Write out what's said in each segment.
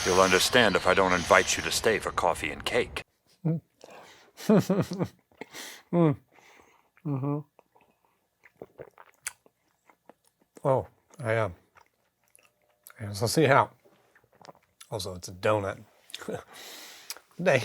You'll understand if I don't invite you to stay for coffee and cake. Mm-hmm. Oh, I am. So see how. Also, it's a donut. Day.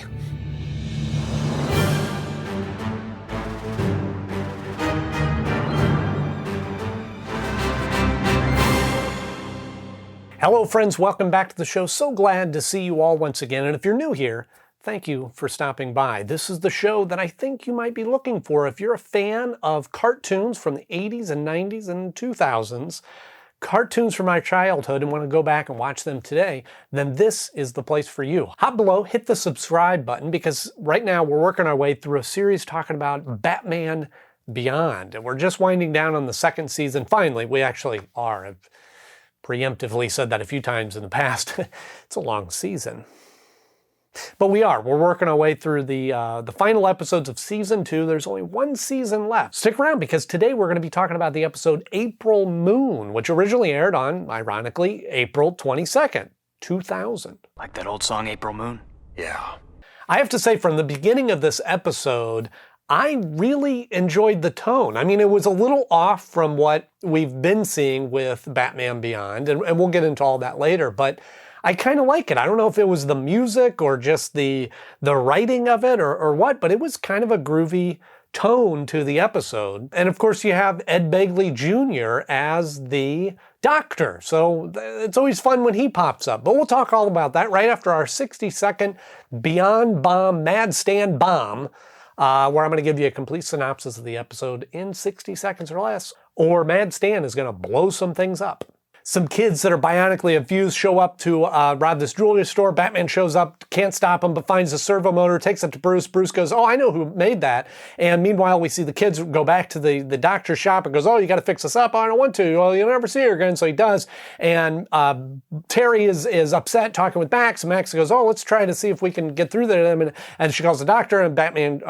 Hello friends, welcome back to the show. So glad to see you all once again. And if you're new here, thank you for stopping by. This is the show that I think you might be looking for if you're a fan of cartoons from the 80s and 90s and 2000s, cartoons from my childhood and want to go back and watch them today, then this is the place for you. Hop below, hit the subscribe button, because right now we're working our way through a series talking about Batman Beyond. And we're just winding down on the second season. Finally, we actually are. I've preemptively said that a few times in the past. It's a long season. But we're working our way through the final episodes of season 2. There's only one season left. Stick around, because today we're going to be talking about the episode April Moon, which originally aired on, ironically, April 22nd, 2000. Like that old song, April Moon? Yeah. I have to say, from the beginning of this episode, I really enjoyed the tone. I mean, it was a little off from what we've been seeing with Batman Beyond, and we'll get into all that later, but I kind of like it. I don't know if it was the music or just the writing of it or what, but it was kind of a groovy tone to the episode. And of course you have Ed Begley Jr. as the Doctor, so it's always fun when he pops up. But we'll talk all about that right after our 60-second Beyond Bomb Mad Stan Bomb, where I'm going to give you a complete synopsis of the episode in 60 seconds or less, or Mad Stan is going to blow some things up. Some kids that are bionically infused show up to rob this jewelry store. Batman shows up, can't stop him, but finds a servo motor, takes it to Bruce. Bruce goes, oh, I know who made that. And meanwhile, we see the kids go back to the doctor's shop and goes, oh, you got to fix this up. Oh, I don't want to. Well, you'll never see her again. So he does. And Terry is upset talking with Max. And Max goes, oh, let's try to see if we can get through to them. And she calls the doctor, and Batman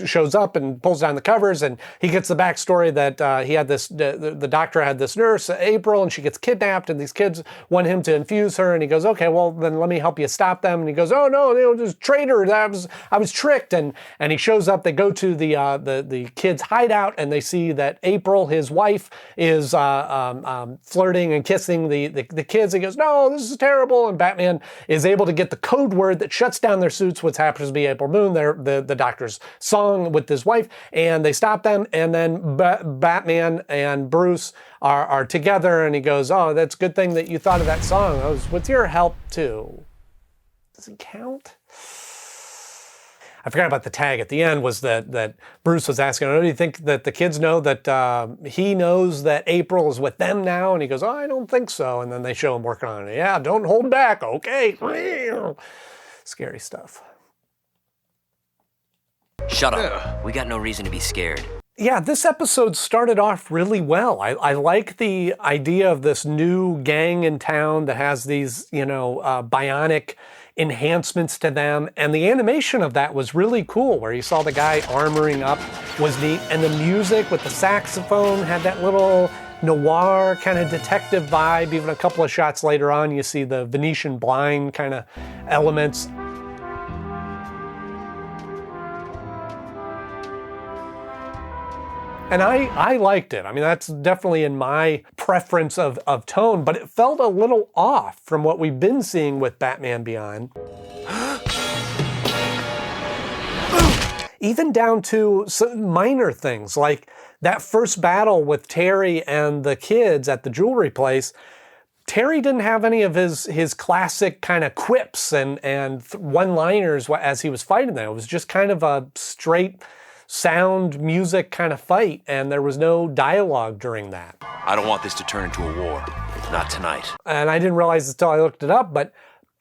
shows up and pulls down the covers. And he gets the backstory that he had this, the doctor had this nurse, April, and she gets kidnapped, and these kids want him to infuse her, and he goes, okay, well then let me help you stop them. And he goes, oh no, they were just traitors. I was tricked. And he shows up. They go to the kids' hideout, and they see that April, his wife, is flirting and kissing the kids. He goes, no, this is terrible. And Batman is able to get the code word that shuts down their suits, which happens to be April Moon, the doctor's song with his wife, and they stop them. And then Batman and Bruce are together, and he goes, oh, that's a good thing that you thought of that song. I was with your help too. Does it count? I forgot about the tag at the end, was that Bruce was asking, oh, do you think that the kids know that he knows that April is with them now? And he goes, oh, I don't think so. And then they show him working on it. Yeah, don't hold back. Okay. Scary stuff. Shut up. We got no reason to be scared. Yeah, this episode started off really well. I like the idea of this new gang in town that has these, bionic enhancements to them. And the animation of that was really cool, where you saw the guy armoring up was neat. And the music with the saxophone had that little noir kind of detective vibe. Even a couple of shots later on, you see the Venetian blind kind of elements. And I liked it. I mean, that's definitely in my preference of tone, but it felt a little off from what we've been seeing with Batman Beyond. Even down to some minor things, like that first battle with Terry and the kids at the jewelry place. Terry didn't have any of his classic kind of quips and one-liners as he was fighting them. It was just kind of a straight sound music kind of fight, and there was no dialogue during that. I don't want this to turn into a war. Not tonight. And I didn't realize this until I looked it up, but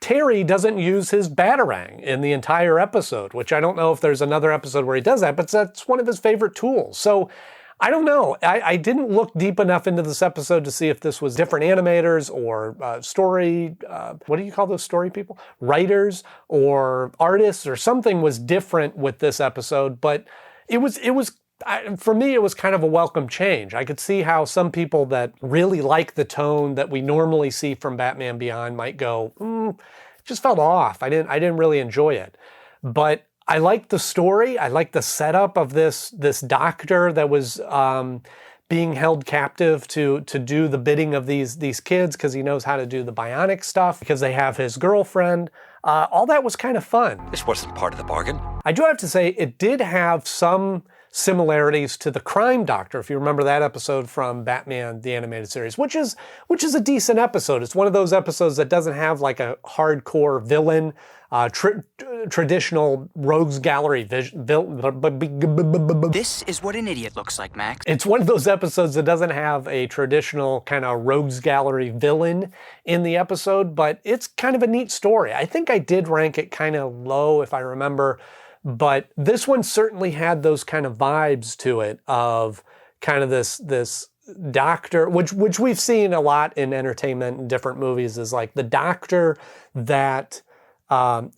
Terry doesn't use his batarang in the entire episode, which I don't know if there's another episode where he does that, but that's one of his favorite tools. So I don't know. I didn't look deep enough into this episode to see if this was different animators or story, what do you call those story people? Writers or artists, or something was different with this episode, but it was for me, it was kind of a welcome change. I could see how some people that really like the tone that we normally see from Batman Beyond might go, just felt off. I didn't really enjoy it. But I liked the story. I liked the setup of this doctor that was being held captive to do the bidding of these kids because he knows how to do the bionic stuff because they have his girlfriend. All that was kind of fun. This wasn't part of the bargain. I do have to say it did have some similarities to the Crime Doctor, if you remember that episode from Batman the Animated Series, which is a decent episode. It's one of those episodes that doesn't have like a hardcore villain, traditional rogues gallery This is what an idiot looks like, Max. It's one of those episodes that doesn't have a traditional kind of rogues gallery villain in the episode, but it's kind of a neat story. I think I did rank it kind of low, if I remember. But this one certainly had those kind of vibes to it of kind of this doctor, which we've seen a lot in entertainment and different movies, is like the doctor that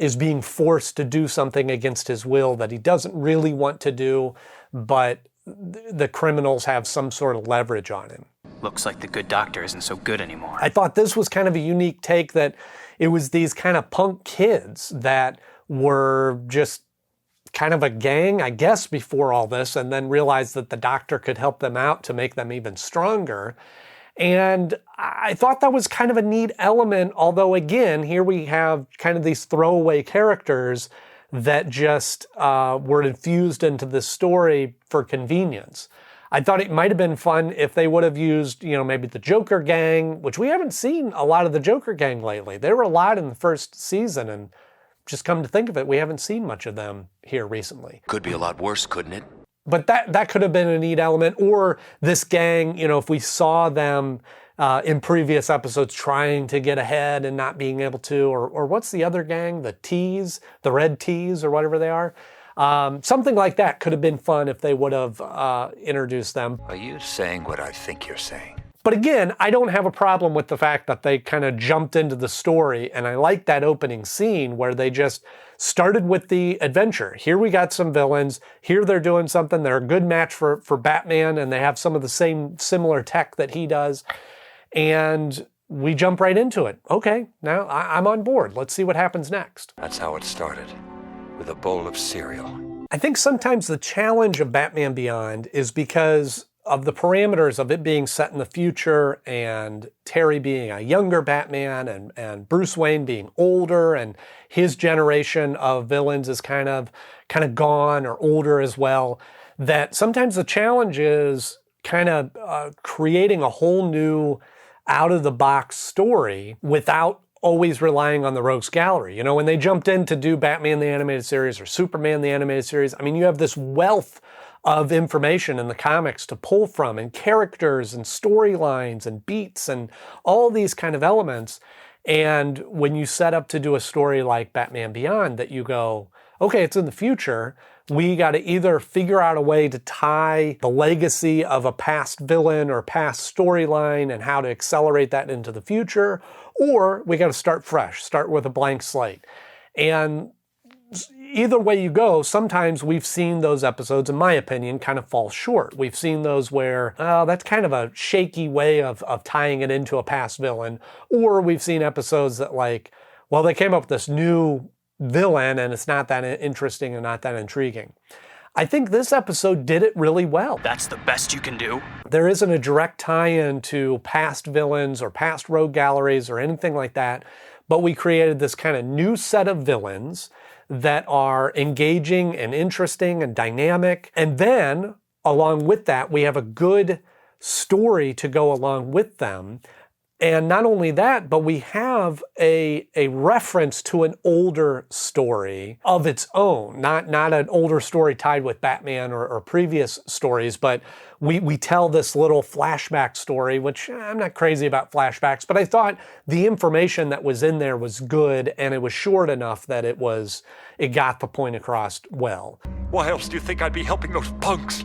is being forced to do something against his will that he doesn't really want to do, but the criminals have some sort of leverage on him. Looks like the good doctor isn't so good anymore. I thought this was kind of a unique take, that it was these kind of punk kids that were just kind of a gang, I guess, before all this, and then realized that the doctor could help them out to make them even stronger. And I thought that was kind of a neat element, although again, here we have kind of these throwaway characters that just were infused into this story for convenience. I thought it might have been fun if they would have used, maybe the Joker gang, which we haven't seen a lot of the Joker gang lately. There were a lot in the first season, and just come to think of it, we haven't seen much of them here recently. Could be a lot worse, couldn't it? But that could have been a neat element. Or this gang, if we saw them in previous episodes trying to get ahead and not being able to, or what's the other gang? The T's, the Red T's, or whatever they are. Something like that could have been fun if they would have introduced them. Are you saying what I think you're saying? But again, I don't have a problem with the fact that they kind of jumped into the story, and I like that opening scene where they just started with the adventure. Here we got some villains, here they're doing something, they're a good match for Batman, and they have some of the same similar tech that he does, and we jump right into it. Okay, now I'm on board. Let's see what happens next. That's how it started, with a bowl of cereal. I think sometimes the challenge of Batman Beyond is because of the parameters of it being set in the future and Terry being a younger Batman and Bruce Wayne being older, and his generation of villains is kind of gone or older as well, that sometimes the challenge is kind of creating a whole new out-of-the-box story without always relying on the Rogues Gallery. When they jumped in to do Batman the Animated Series or Superman the Animated Series, I mean, you have this wealth of information in the comics to pull from, and characters and storylines and beats and all these kind of elements. And when you set up to do a story like Batman Beyond, that you go, okay, it's in the future, we got to either figure out a way to tie the legacy of a past villain or past storyline and how to accelerate that into the future, or we got to start fresh, start with a blank slate. And either way you go, sometimes we've seen those episodes, in my opinion, kind of fall short. We've seen those where, that's kind of a shaky way of tying it into a past villain. Or we've seen episodes that they came up with this new villain and it's not that interesting and not that intriguing. I think this episode did it really well. That's the best you can do? There isn't a direct tie-in to past villains or past rogue galleries or anything like that, but we created this kind of new set of villains that are engaging and interesting and dynamic. And then, along with that, we have a good story to go along with them. And not only that, but we have a reference to an older story of its own, not an older story tied with Batman or previous stories, but we tell this little flashback story, which I'm not crazy about flashbacks, but I thought the information that was in there was good, and it was short enough that it got the point across well. Why else do you think I'd be helping those punks?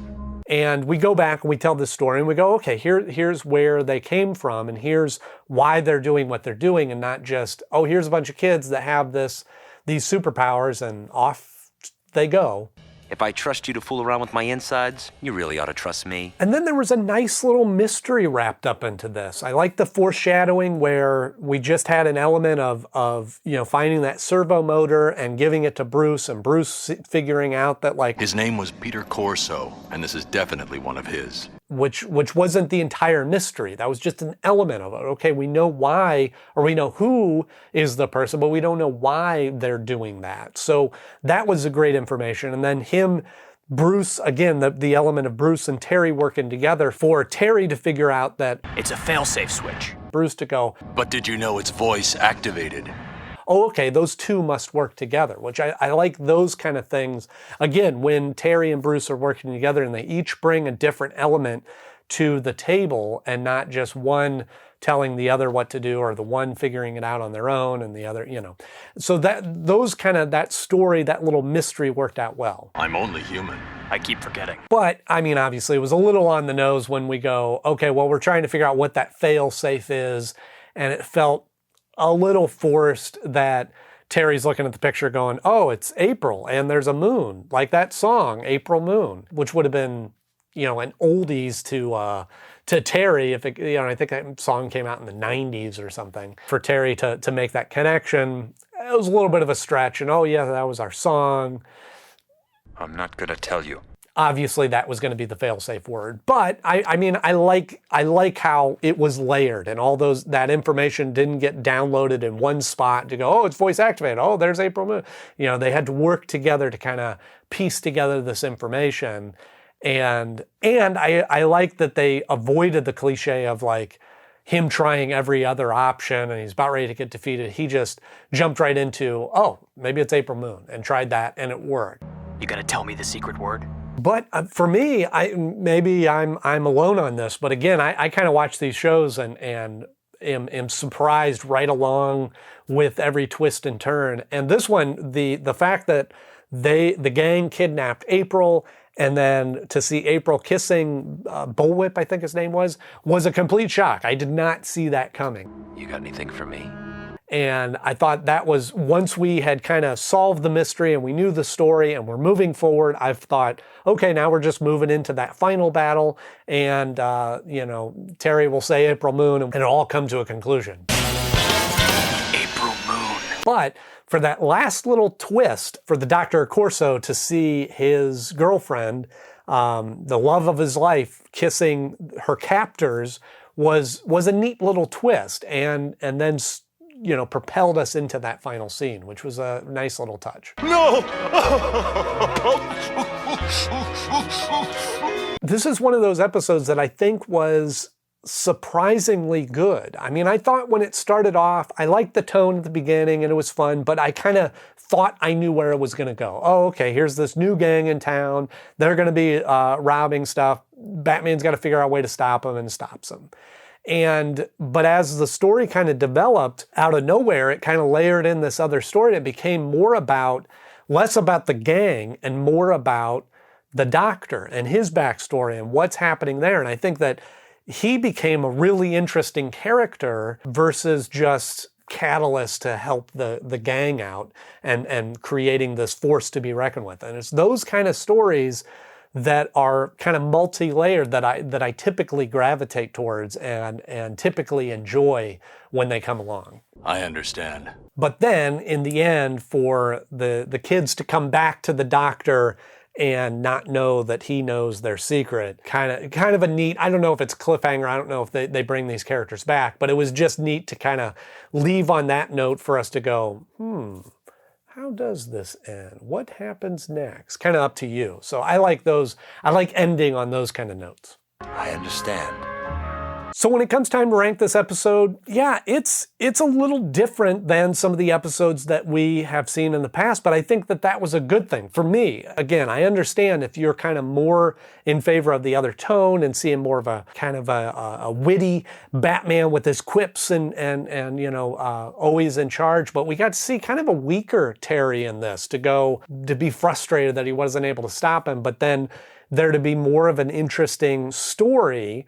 And we go back and we tell this story and we go, okay, here's where they came from and here's why they're doing what they're doing, and not just, oh, here's a bunch of kids that have these superpowers and off they go. If I trust you to fool around with my insides, you really ought to trust me. And then there was a nice little mystery wrapped up into this. I like the foreshadowing where we just had an element of finding that servo motor and giving it to Bruce, and Bruce figuring out that, like, His name was Peter Corso, and this is definitely one of his. which wasn't the entire mystery. That was just an element of it. Okay, we know why, or we know who is the person, but we don't know why they're doing that. So that was a great information. And then Bruce, again, the element of Bruce and Terry working together for Terry to figure out that It's a failsafe switch. Bruce to go, But did you know it's voice activated? oh, okay, those two must work together, which I like those kind of things. Again, when Terry and Bruce are working together and they each bring a different element to the table and not just one telling the other what to do or the one figuring it out on their own and the other, So that story, that little mystery worked out well. I'm only human. I keep forgetting. But, I mean, obviously it was a little on the nose when we go, okay, well, we're trying to figure out what that fail safe is, and it felt a little forced that Terry's looking at the picture going, oh, it's April and there's a moon, like that song, April Moon, which would have been, an oldies to Terry if it, I think that song came out in the 90s or something. For Terry to make that connection, it was a little bit of a stretch. And oh yeah, that was our song. I'm not gonna tell you. Obviously, that was going to be the fail-safe word, but I like how it was layered, and all that information didn't get downloaded in one spot to go, oh, it's voice activated. Oh, there's April Moon. They had to work together to kind of piece together this information, and I like that they avoided the cliche of like him trying every other option and he's about ready to get defeated. He just jumped right into, oh, maybe it's April Moon, and tried that, and it worked. You gonna tell me the secret word? But for me, maybe I'm alone on this, but again, I kind of watch these shows and am surprised right along with every twist and turn. And this one, the fact that the gang kidnapped April, and then to see April kissing Bullwhip, I think his name was a complete shock. I did not see that coming. You got anything for me? And I thought that was, once we had kind of solved the mystery and we knew the story and we're moving forward, I've thought, okay, now we're just moving into that final battle, and Terry will say April Moon and it'll all come to a conclusion. April Moon. But for that last little twist for the Dr. Corso to see his girlfriend, the love of his life, kissing her captors was a neat little twist, and then propelled us into that final scene, which was a nice little touch. No! This is one of those episodes that I think was surprisingly good. I mean, I thought when it started off, I liked the tone at the beginning and it was fun, but I kind of thought I knew where it was going to go. Oh, okay, here's this new gang in town. They're going to be robbing stuff. Batman's got to figure out a way to stop them, and stops them. But as the story kind of developed out of nowhere, it kind of layered in this other story. It became less about the gang and more about the Doctor and his backstory and what's happening there. And I think that he became a really interesting character versus just catalyst to help the gang out and creating this force to be reckoned with. And it's those kind of stories that are kind of multi-layered that I typically gravitate towards and typically enjoy when they come along. I understand. But then in the end, for the kids to come back to the Doctor and not know that he knows their secret, kind of a neat, I don't know if it's cliffhanger, I don't know if they bring these characters back, but it was just neat to kind of leave on that note for us to go, how does this end? What happens next? Kind of up to you. So I like those. I like ending on those kind of notes. I understand. So when it comes time to rank this episode, yeah, it's a little different than some of the episodes that we have seen in the past, but I think that was a good thing. For me, again, I understand if you're kind of more in favor of the other tone and seeing more of a kind of a witty Batman with his quips and always in charge, but we got to see kind of a weaker Terry in this, to be frustrated that he wasn't able to stop him, but then there to be more of an interesting story.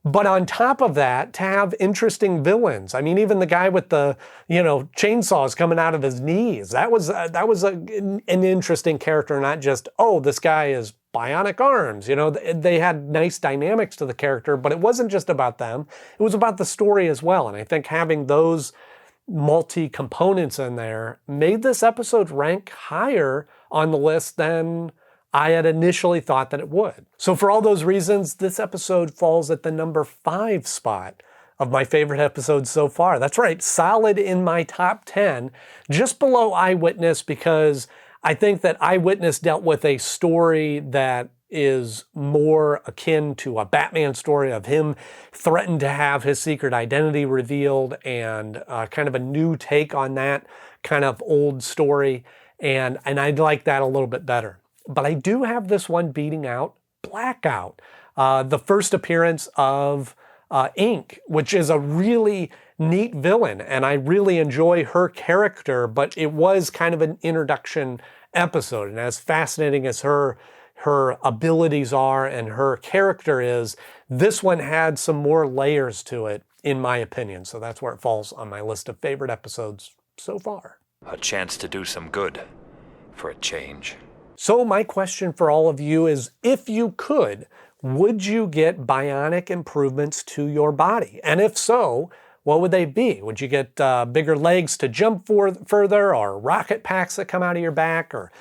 But on top of that, to have interesting villains. I mean, even the guy with the, chainsaws coming out of his knees. That was an interesting character, not just, oh, this guy is bionic arms. They had nice dynamics to the character, but it wasn't just about them. It was about the story as well. And I think having those multi-components in there made this episode rank higher on the list than I had initially thought that it would. So for all those reasons, this episode falls at the number 5 spot of my favorite episodes so far. That's right, solid in my top 10, just below Eyewitness, because I think that Eyewitness dealt with a story that is more akin to a Batman story of him threatened to have his secret identity revealed, and kind of a new take on that kind of old story. And I like that a little bit better. But I do have this one beating out Blackout, the first appearance of Ink, which is a really neat villain, and I really enjoy her character, but it was kind of an introduction episode. And as fascinating as her abilities are and her character is, this one had some more layers to it, in my opinion. So that's where it falls on my list of favorite episodes so far. A chance to do some good for a change. So my question for all of you is, if you could, would you get bionic improvements to your body? And if so, what would they be? Would you get bigger legs to jump further, or rocket packs that come out of your back, or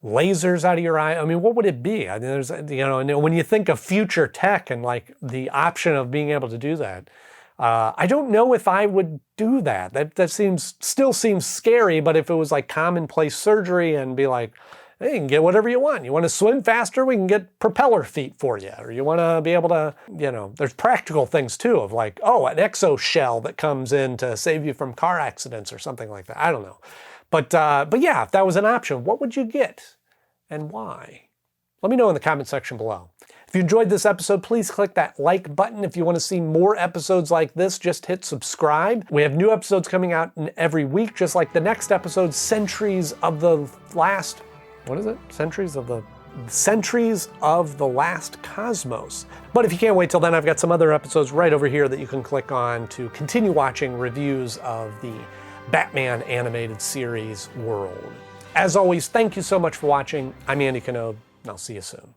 lasers out of your eye? I mean, what would it be? I mean, there's, when you think of future tech and like the option of being able to do that, I don't know if I would do that. That still seems scary, but if it was like commonplace surgery and be like, hey, you can get whatever you want. You want to swim faster? We can get propeller feet for you. Or you want to be able to, there's practical things too of like, oh, an exoshell that comes in to save you from car accidents or something like that. I don't know. But yeah, if that was an option, what would you get and why? Let me know in the comment section below. If you enjoyed this episode, please click that like button. If you want to see more episodes like this, just hit subscribe. We have new episodes coming out every week, just like the next episode, Centuries of the Last Cosmos. But if you can't wait till then, I've got some other episodes right over here that you can click on to continue watching reviews of the Batman animated series world. As always, thank you so much for watching. I'm Andy Knode, and I'll see you soon.